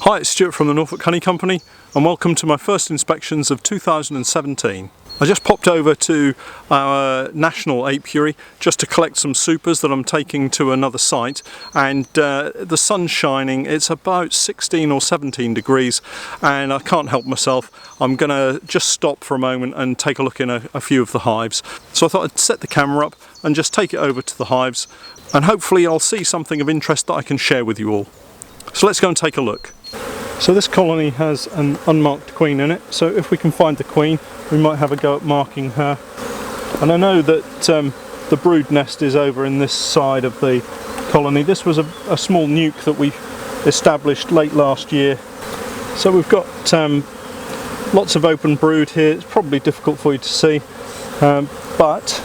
Hi, it's Stuart from the Norfolk Honey Company and welcome to my first inspections of 2017. I just popped over to our national apiary just to collect some supers that I'm taking to another site, and the sun's shining. It's about 16 or 17 degrees and I can't help myself. I'm gonna just stop for a moment and take a look in a few of the hives. So I thought I'd set the camera up and just take it over to the hives, and hopefully I'll see something of interest that I can share with you all. So let's go and take a look. So this colony has an unmarked queen in it, so if we can find the queen we might have a go at marking her. And I know that the brood nest is over in this side of the colony. This was a small nuke that we established late last year. So we've got lots of open brood here. It's probably difficult for you to see, but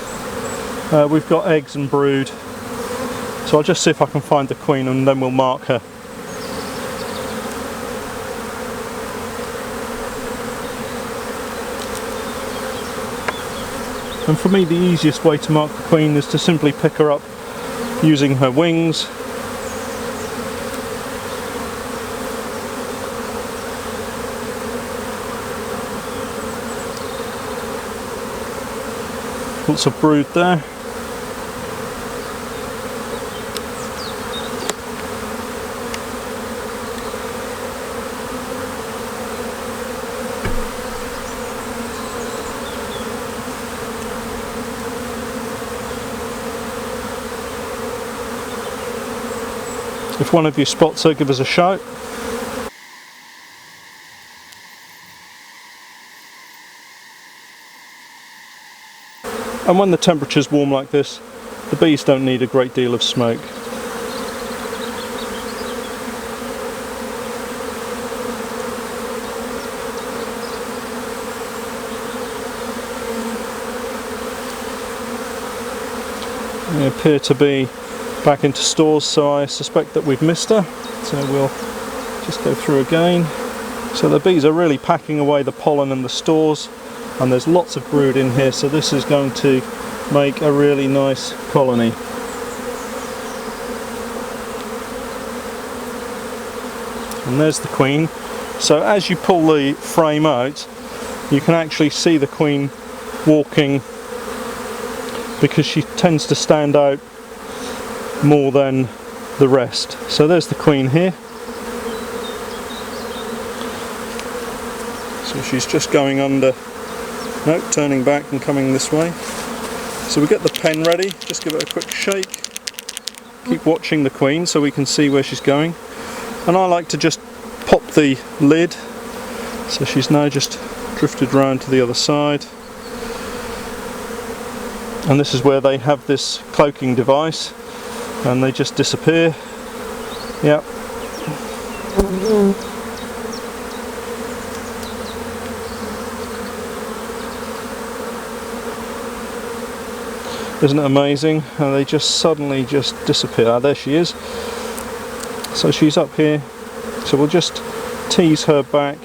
we've got eggs and brood. So I'll just see if I can find the queen and then we'll mark her. And for me the easiest way to mark the queen is to simply pick her up using her wings. Lots of brood there. If one of you spots her, give us a shout. And when the temperature's warm like this, the bees don't need a great deal of smoke. They appear to be back into stores, so I suspect that we've missed her, so we'll just go through again. So the bees are really packing away the pollen and the stores, and there's lots of brood in here, so this is going to make a really nice colony. And there's the queen. So as you pull the frame out you can actually see the queen walking, because she tends to stand out more than the rest. So there's the queen here. So she's just going under, no, turning back and coming this way. So we get the pen ready, just give it a quick shake. Keep watching the queen so we can see where she's going. And I like to just pop the lid. So she's now just drifted round to the other side. And this is where they have this cloaking device, and they just disappear. Yep. Isn't it amazing how they just suddenly just disappear? Ah, there she is. So she's up here, so we'll just tease her back.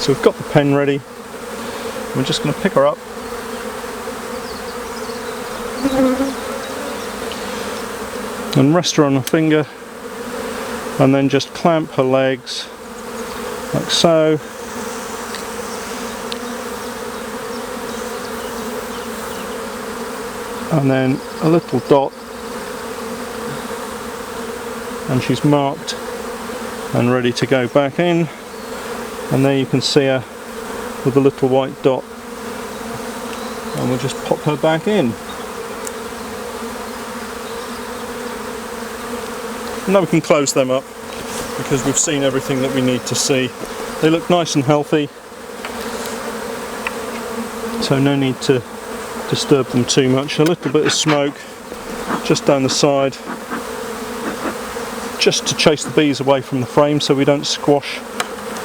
So we've got the pen ready. We're just going to pick her up. And rest her on a finger, and then just clamp her legs like so. And then a little dot, and she's marked and ready to go back in. And there you can see her with a little white dot, and we'll just pop her back in. Now we can close them up because we've seen everything that we need to see. They look nice and healthy, so no need to disturb them too much. A little bit of smoke just down the side, just to chase the bees away from the frame so we don't squash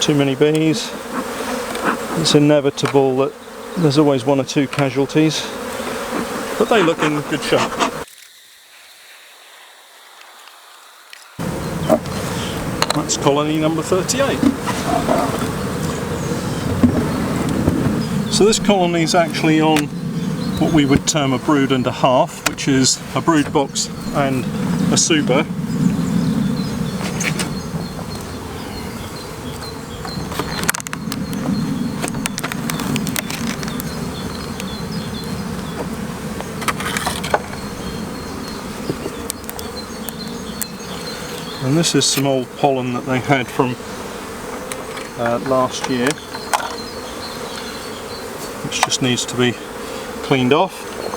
too many bees. It's inevitable that there's always one or two casualties, but they look in good shape. That's colony number 38. So this colony is actually on what we would term a brood and a half, which is a brood box and a super. And this is some old pollen that they had from last year, which just needs to be cleaned off.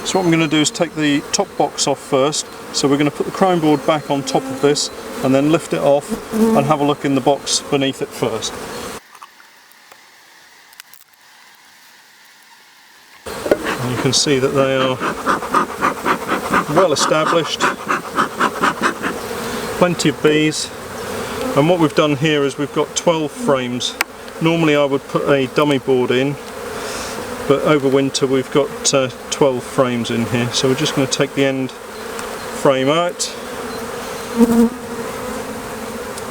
So what I'm going to do is take the top box off first. So we're going to put the chrome board back on top of this and then lift it off and have a look in the box beneath it first. And you can see that they are well established, plenty of bees. And what we've done here is we've got 12 frames. Normally I would put a dummy board in, but over winter we've got 12 frames in here. So we're just going to take the end frame out,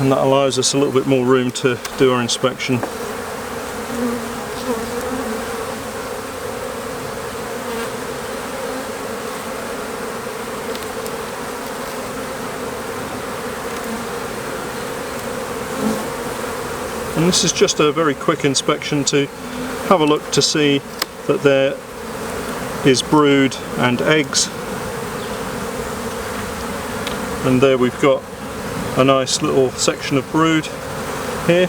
and that allows us a little bit more room to do our inspection. And this is just a very quick inspection to have a look to see that there is brood and eggs. And there we've got a nice little section of brood here.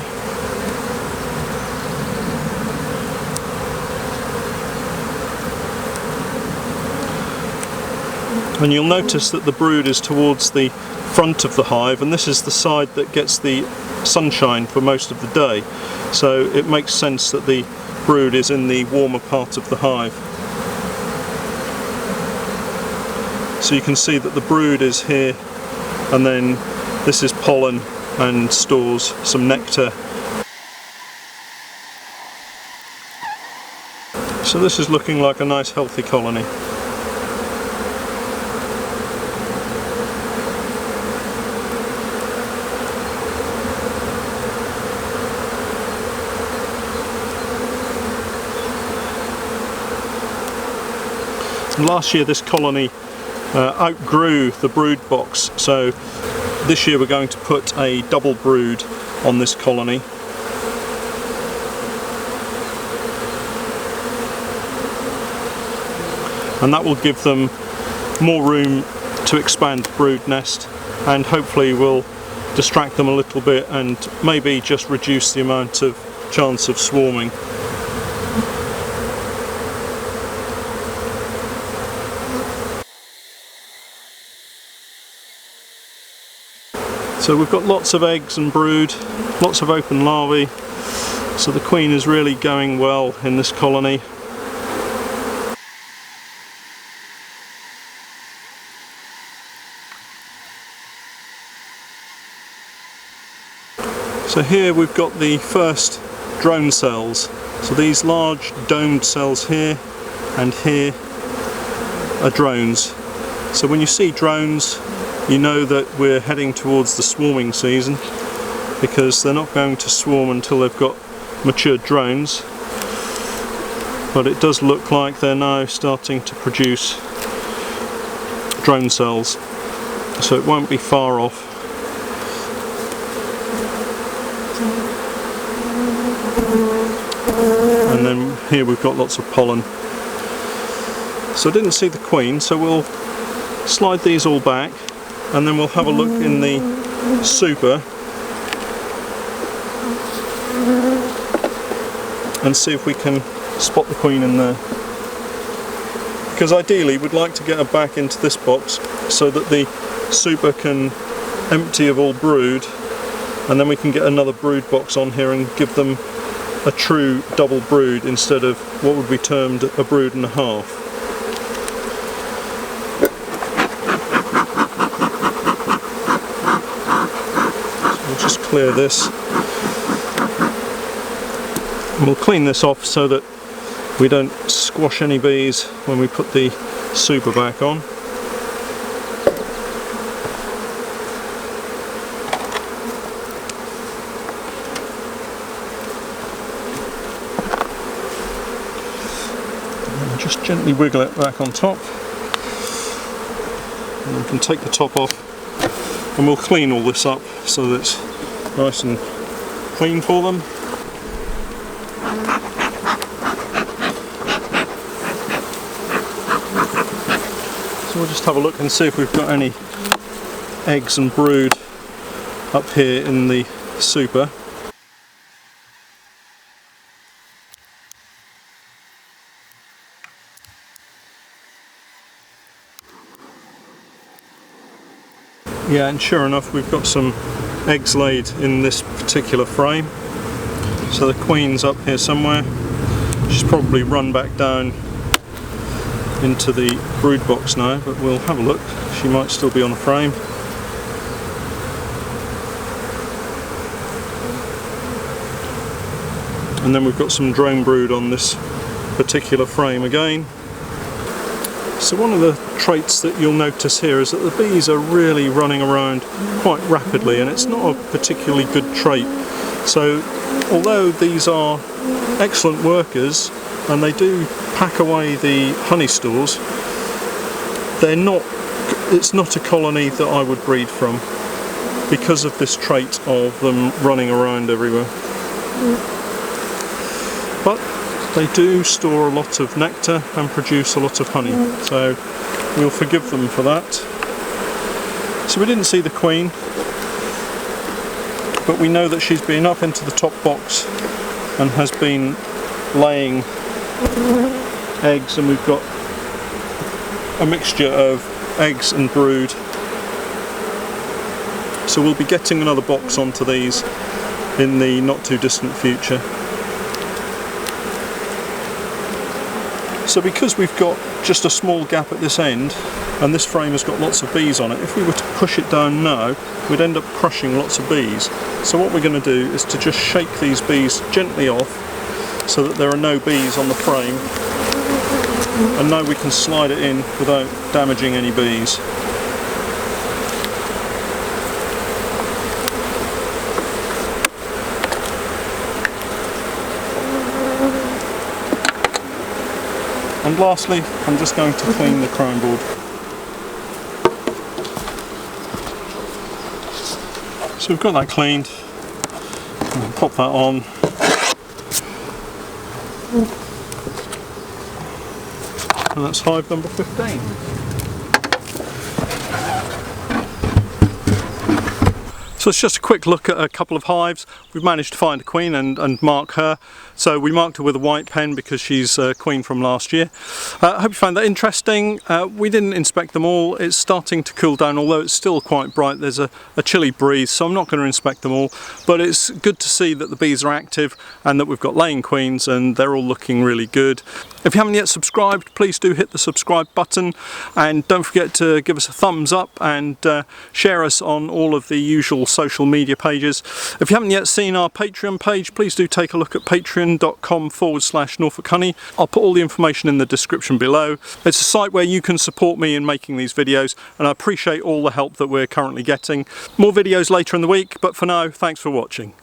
And you'll notice that the brood is towards the front of the hive, and this is the side that gets the sunshine for most of the day, so it makes sense that the brood is in the warmer part of the hive. So you can see that the brood is here, and then this is pollen and stores some nectar. So this is looking like a nice healthy colony. Last year this colony outgrew the brood box, so this year we're going to put a double brood on this colony. And that will give them more room to expand the brood nest, and hopefully will distract them a little bit and maybe just reduce the amount of chance of swarming. So we've got lots of eggs and brood, lots of open larvae, so the queen is really going well in this colony. So here we've got the first drone cells. So these large domed cells here and here are drones. So when you see drones, you know that we're heading towards the swarming season, because they're not going to swarm until they've got mature drones, but it does look like they're now starting to produce drone cells, so it won't be far off. And then here we've got lots of pollen. So I didn't see the queen, so we'll slide these all back, and then we'll have a look in the super and see if we can spot the queen in there. Because ideally we'd like to get her back into this box so that the super can empty of all brood, and then we can get another brood box on here and give them a true double brood instead of what would be termed a brood and a half. Just clear this, and we'll clean this off so that we don't squash any bees when we put the super back on. just gently wiggle it back on top. And we can take the top off, and we'll clean all this up so that it's nice and clean for them. So we'll just have a look and see if we've got any eggs and brood up here in the super. Yeah, and sure enough we've got some eggs laid in this particular frame. So the queen's up here somewhere. She's probably run back down into the brood box now, but we'll have a look. She might still be on the frame. And then we've got some drone brood on this particular frame again. So one of the traits that you'll notice here is that the bees are really running around quite rapidly, and it's not a particularly good trait. So although these are excellent workers and they do pack away the honey stores, it's not a colony that I would breed from because of this trait of them running around everywhere. But they do store a lot of nectar and produce a lot of honey, so we'll forgive them for that. So we didn't see the queen, but we know that she's been up into the top box and has been laying eggs, and we've got a mixture of eggs and brood. So we'll be getting another box onto these in the not too distant future. So because we've got just a small gap at this end, and this frame has got lots of bees on it, if we were to push it down now, we'd end up crushing lots of bees. So what we're going to do is to just shake these bees gently off so that there are no bees on the frame, and now we can slide it in without damaging any bees. And lastly, I'm just going to clean the crown board. So we've got that cleaned. We'll pop that on. And that's hive number 15. So it's just a quick look at a couple of hives. We've managed to find a queen and mark her. So we marked her with a white pen because she's a queen from last year. I hope you found that interesting. We didn't inspect them all. It's starting to cool down, although it's still quite bright. There's a chilly breeze, so I'm not going to inspect them all. But it's good to see that the bees are active and that we've got laying queens, and they're all looking really good. If you haven't yet subscribed, please do hit the subscribe button, and don't forget to give us a thumbs up and share us on all of the usual social media pages. If you haven't yet seen our Patreon page, please do take a look at patreon.com/Norfolk Honey. I'll put all the information in the description below. It's a site where you can support me in making these videos, and I appreciate all the help that we're currently getting. More videos later in the week, but for now, thanks for watching.